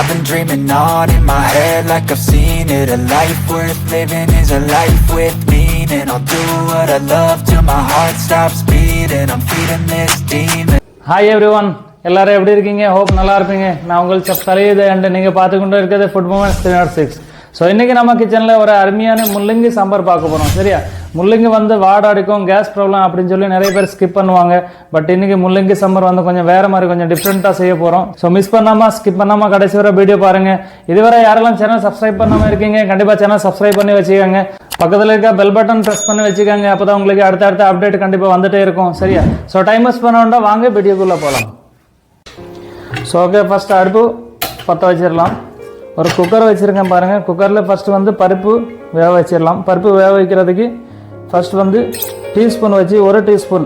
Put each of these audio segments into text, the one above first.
I've been dreaming on in my head like I've seen it. A life worth living is a life with meaning. I'll do what I love till my heart stops beating. I'm feeding this demon. Hi everyone, எல்லாரும் எப்படி இருக்கீங்க? Hope நல்லா இருப்பீங்க. நான் உங்கள் chef கலீது and நீங்கள் பார்த்து கொண்டு இருக்கிறது ஃபுட் மூமெண்ட்ஸ் 306. ஸோ இன்றைக்கி நம்ம கிச்சனில் ஒரு அருமையான முள்ளங்கி சாம்பார் பார்க்க போகிறோம். சரியா? முள்ளங்கி வந்து வாடை அடிக்கும், கேஸ் ப்ராப்ளம் அப்படின்னு சொல்லி நிறைய பேர் ஸ்கிப் பண்ணுவாங்க. பட் இன்றைக்கி முள்ளங்கி சாம்பார் வந்து கொஞ்சம் வேறு மாதிரி கொஞ்சம் டிஃப்ரெண்ட்டாக செய்ய போகிறோம். ஸோ மிஸ் பண்ணாமல் ஸ்கிப் பண்ணாமல் கடைசி வரை வீடியோ பாருங்கள். இதுவரை யாரெல்லாம் சேனல் சப்ஸ்கிரைப் பண்ணாமல் இருக்கீங்க கண்டிப்பாக சேனல் சப்ஸ்கிரைப் பண்ணி வச்சுக்கோங்க. பக்கத்தில் இருக்க பெல் பட்டன் ப்ரெஸ் பண்ணி வச்சுக்கோங்க. அப்போ தான் உங்களுக்கு அடுத்த அப்டேட் கண்டிப்பாக வந்துகிட்டே இருக்கும். சரியா? ஸோ டைம் மிஸ் பண்ண வேண்டாம், வாங்க வீடியோக்குள்ளே போகலாம். ஸோ ஓகே, ஃபஸ்ட்டு அடுப்பு பற்ற வச்சிடலாம். ஒரு குக்கர் வச்சுருக்கேன் பாருங்கள். குக்கரில் ஃபஸ்ட்டு வந்து பருப்பு வேக வச்சிடலாம். பருப்பு வேக வைக்கிறதுக்கு ஃபஸ்ட்டு வந்து டீஸ்பூன் வச்சு 1 டீஸ்பூன்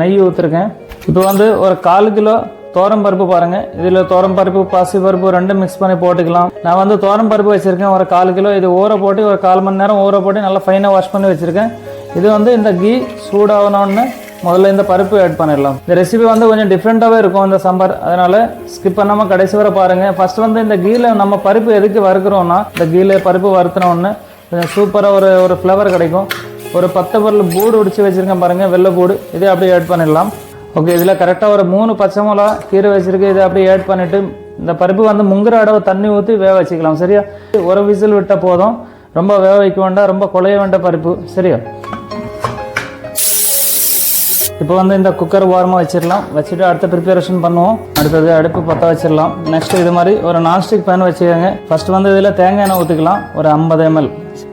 நெய் ஊற்றிருக்கேன். இப்போ வந்து ஒரு 1/4 கிலோ தோரம் பருப்பு பாருங்கள். இதில் தோரம் பருப்பு பாசி பருப்பு ரெண்டும் மிக்ஸ் பண்ணி போட்டுக்கலாம். நான் வந்து தோரம் பருப்பு வச்சுருக்கேன் ஒரு 1/4 கிலோ. இது ஊற போட்டு ஒரு 1/4 மணி நேரம் ஊற போட்டு நல்லா ஃபைனாக வாஷ் பண்ணி வச்சுருக்கேன். இது வந்து இந்த கீ சூடாகணுன்னு முதல்ல இந்த பருப்பு ஆட் பண்ணிடலாம். இந்த ரெசிபி வந்து கொஞ்சம் டிஃப்ரெண்ட்டாகவே இருக்கும் இந்த சாம்பார், அதனால் ஸ்கிப் பண்ணாமல் கடைசி வரை பாருங்கள். ஃபஸ்ட்டு வந்து இந்த கீழ நம்ம பருப்பு எதுக்கு வறுக்கிறோன்னா, இந்த கீழ பருப்பு வறுத்தினோன்னு கொஞ்சம் சூப்பராக ஒரு ஃப்ளவர் கிடைக்கும். ஒரு 10 பரல் பூடு உடிச்சு வச்சுருக்கேன் பாருங்கள், வெள்ளை பூடு. இதே அப்படியே ஆட் பண்ணிடலாம். ஓகே, இதில் கரெக்டாக ஒரு 3 பச்சை மிளகா கீரை வச்சுருக்கு. இதை அப்படியே ஆட் பண்ணிவிட்டு இந்த பருப்பு வந்து முங்குற அளவு தண்ணி ஊற்றி வேக வச்சுக்கலாம். சரியா? ஒரு விசில் விட்டால் போதும், ரொம்ப வேக வைக்க வேண்டாம், ரொம்ப குழைய வேண்டாம் பருப்பு. சரியா? இப்போ வந்து இந்த குக்கர் ஓரமாக வச்சிடலாம். வச்சுட்டு அடுத்த ப்ரிப்பரேஷன் பண்ணுவோம். அடுத்தது அடுப்பு பற்ற வச்சிடலாம். நெக்ஸ்ட் இது மாதிரி ஒரு நான்ஸ்டிக் பேன் வச்சுக்கோங்க. ஃபர்ஸ்ட் வந்து இதில் தேங்காய் எண்ணெய் ஊற்றிக்கலாம். ஒரு 50 ml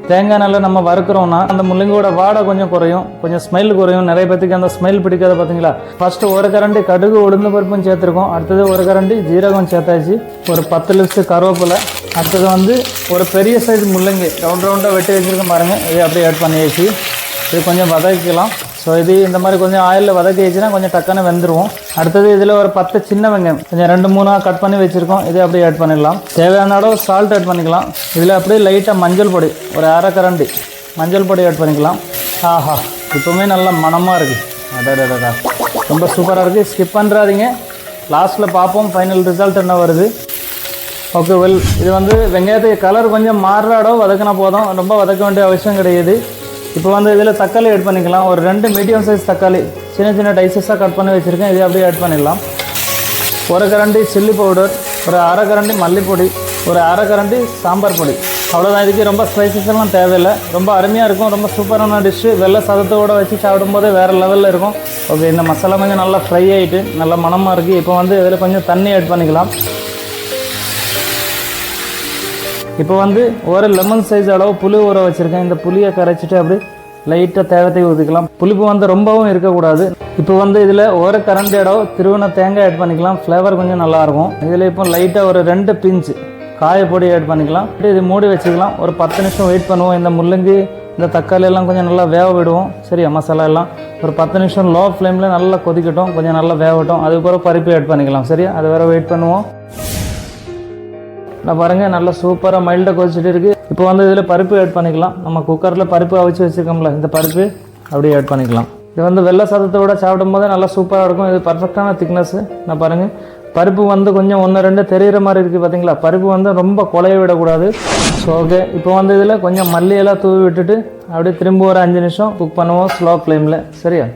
தேங்காய் எண்ணெயில் நம்ம வறுக்கிறோம்னா அந்த முள்ளங்கியோட வாடை கொஞ்சம் குறையும், கொஞ்சம் ஸ்மெல் குறையும். நிறைய பேத்துக்கு அந்த ஸ்மெல் பிடிக்காத பார்த்தீங்களா? ஃபர்ஸ்ட் ஒரு கரண்டி கடுகு உளுந்து பருப்பும் சேர்த்துருக்கோம். அடுத்தது ஒரு கரண்டி ஜீரகம் சேர்த்தாச்சு. ஒரு 10 லீவ்ஸ் கருவேப்பிலை. அடுத்தது வந்து ஒரு பெரிய சைஸ் முள்ளங்கி ரவுண்டாக வெட்டி வச்சுருக்கோம் பாருங்கள். இது அப்படியே ஆட் பண்ணியாச்சு. இது கொஞ்சம் வதக்கிக்கலாம். ஸோ இது இந்த மாதிரி கொஞ்சம் ஆயிலில் வதக்கி வச்சுன்னா கொஞ்சம் டக்குன்னு வெந்துடுவோம். அடுத்தது இதில் ஒரு 10 சின்ன வெங்காயம் கொஞ்சம் 2-3 கட் பண்ணி வச்சுருக்கோம். இதை அப்படியே ஆட் பண்ணிடலாம். தேவையான அளவு சால்ட் ஆட் பண்ணிக்கலாம். இதில் அப்படியே லைட்டாக மஞ்சள் பொடி ஒரு 1/2 கரண்டி மஞ்சள் பொடி ஆட் பண்ணிக்கலாம். ஆஹா, இப்போவுமே நல்லா மணமாக இருக்குது. அடடா, ரொம்ப சூப்பராக இருக்குது. ஸ்கிப் பண்ணுறாதீங்க, லாஸ்ட்டில் பார்ப்போம் ஃபைனல் ரிசல்ட் என்ன வருது. ஓகே வெல், இது வந்து வெங்காயத்துக்கு கலர் கொஞ்சம் மாறுற அளவு வதக்கினா போதும், ரொம்ப வதக்க வேண்டிய அவசியம் கிடையாது. இப்போ வந்து இதில் தக்காளி ஆட் பண்ணிக்கலாம். ஒரு 2 மீடியம் சைஸ் தக்காளி சின்ன டைசஸாக கட் பண்ணி வச்சுருக்கேன். இதை அப்படியே ஆட் பண்ணிடலாம். ஒரு கரண்டி சில்லி பவுடர், ஒரு 1/2 கரண்டி மல்லிப்பொடி, ஒரு 1/2 கரண்டி சாம்பார் பொடி. அவ்வளோதான். இதுக்கு ரொம்ப ஸ்பைசஸ் எல்லாம் தேவையில்லை. ரொம்ப அருமையாக இருக்கும், ரொம்ப சூப்பரான டிஷ்ஷு. வெள்ளை சாதத்தோடு வச்சு சாப்பிடும்போது வேறு லெவலில் இருக்கும். ஓகே, இந்த மசாலா கொஞ்சம் நல்லா ஃப்ரை ஆகிட்டு நல்லா மணமாக இருக்குது. இப்போ வந்து இதில் கொஞ்சம் தண்ணி ஆட் பண்ணிக்கலாம். இப்போ வந்து ஒரு லெமன் சைஸ் அளவு புளி ஊற வச்சுருக்கேன். இந்த புளியை கரைச்சிட்டு அப்படி லைட்டாக தேவத்தை ஊற்றிக்கலாம். புளிப்பு வந்து ரொம்பவும் இருக்கக்கூடாது. இப்போ வந்து இதில் ஒரு கரண்டி அளவு திருவண்ண தேங்காய் ஆட் பண்ணிக்கலாம். ஃப்ளேவர் கொஞ்சம் நல்லாயிருக்கும். இதில் இப்போ லைட்டாக ஒரு 2 பிஞ்சு காயப்பொடி ஆட் பண்ணிக்கலாம். இது மூடி வச்சுக்கலாம். ஒரு 10 நிமிஷம் வெயிட் பண்ணுவோம். இந்த முள்ளங்கி இந்த தக்காளி எல்லாம் கொஞ்சம் நல்லா வேக விடுவோம். சரியா? மசாலா எல்லாம் ஒரு 10 நிமிஷம் லோ ஃப்ளேமில் நல்லா கொதிக்கட்டும், கொஞ்சம் நல்லா வேகட்டும். அதுக்கப்புறம் பருப்பு ஆட் பண்ணிக்கலாம். சரியா? அது வேறு வெயிட் பண்ணுவோம். நான் பாருங்கள் நல்லா சூப்பராக மைல்டாக கொதிச்சுட்டு இருக்குது. இப்போ வந்து இதில் பருப்பு ஆட் பண்ணிக்கலாம். நம்ம குக்கரில் பருப்பு அவிச்சு வச்சுருக்கோம்ல, இந்த பருப்பு அப்படியே ஆட் பண்ணிக்கலாம். இது வந்து வெள்ளை சாதத்தோட சாப்பிடும் போது நல்லா சூப்பராக இருக்கும். இது பர்ஃபெக்டான திக்னஸ்ஸு. நான் பாருங்கள் பருப்பு வந்து கொஞ்சம் 1-2 தெரிகிற மாதிரி இருக்குது பார்த்தீங்களா? பருப்பு வந்து ரொம்ப குழைய விடக்கூடாது. ஸோ ஓகே, இப்போ வந்து இதில் கொஞ்சம் மல்லியெல்லாம் தூவி விட்டுட்டு அப்படியே திரும்ப ஒரு 5 நிமிஷம் குக் பண்ணுவோம் ஸ்லோ ஃப்ளேமில். சரியா?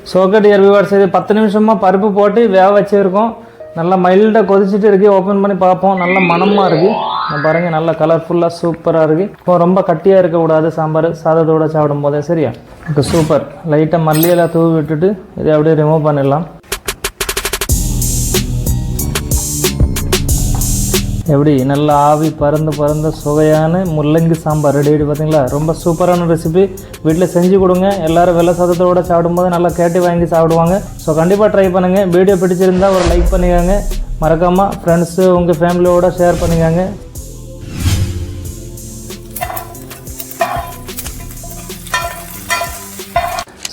ஸோ ஓகே டியர் வியூவர்ஸ், இது 10 நிமிஷமாக பருப்பு போட்டு வேக வச்சுருக்கோம். நல்லா மைல்டாக கொதிச்சுட்டு இருக்குது. ஓப்பன் பண்ணி பார்ப்போம். நல்ல மணமாக இருக்குது. நான் பாருங்கள் நல்லா கலர்ஃபுல்லாக சூப்பராக இருக்குது. இப்போ ரொம்ப கட்டியாக இருக்கக்கூடாது சாம்பார் சாதத்தோடு சாப்பிடும் போதே. சரியா? Okay super. லைட்டாக மல்லியெல்லாம் தூவி விட்டுட்டு இதை அப்படியே ரிமூவ் பண்ணிடலாம். எப்படி நல்லா ஆவி பறந்து சுவையான முள்ளங்கி சாம்பார் ரெடி ஆகிட்டு பார்த்தீங்களா? ரொம்ப சூப்பரான ரெசிபி. வீட்டில் செஞ்சு கொடுங்க. எல்லோரும் வெள்ளை சாதத்தோடு சாப்பிடும்போது நல்லா கேட்டு வாங்கி சாப்பிடுவாங்க. ஸோ கண்டிப்பாக ட்ரை பண்ணுங்கள். வீடியோ பிடிச்சிருந்தால் ஒரு லைக் பண்ணிக்கோங்க. மறக்காமல் ஃப்ரெண்ட்ஸு உங்கள் ஃபேமிலியோடு ஷேர் பண்ணிக்கோங்க.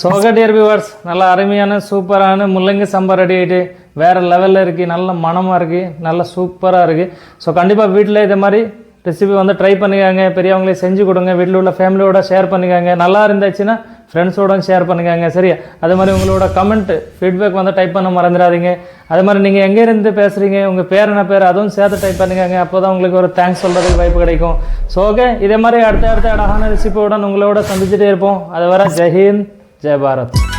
ஸோ ஓகே டியர் வியூவர்ஸ், நல்லா அருமையான சூப்பரான முள்ளங்கி சாம்பார் ரெடி ஆகிட்டு வேறு லெவலில் இருக்குது. நல்ல மணமாக இருக்குது, நல்ல சூப்பராக இருக்குது. ஸோ கண்டிப்பாக வீட்டில் இது மாதிரி ரெசிபி வந்து ட்ரை பண்ணிக்காங்க. பெரியவங்களே செஞ்சு கொடுங்க. வீட்டில் உள்ள ஃபேமிலியோட ஷேர் பண்ணிக்காங்க. நல்லா இருந்துச்சுன்னா ஃப்ரெண்ட்ஸோட ஷேர் பண்ணுங்க சரியா. அதே மாதிரி உங்களோட கமெண்ட் ஃபீட்பேக் வந்து டைப் பண்ண மறந்துடாதீங்க. அதே மாதிரி நீங்கள் எங்கேருந்து பேசுகிறீங்க, உங்கள் பேர் என்ன பேர், அதுவும் சேர்த்து டைப் பண்ணுங்க. அப்போ தான் உங்களுக்கு ஒரு தேங்க்ஸ் சொல்கிறதுக்கு வாய்ப்பு கிடைக்கும். ஸோ ஓகே, இதே மாதிரி அடுத்த அழகான ரெசிபியுடன் உங்களோட சந்திச்சுட்டே இருப்போம். அது வர ஜெய் ஹிந்த், ஜெய் பாரத்.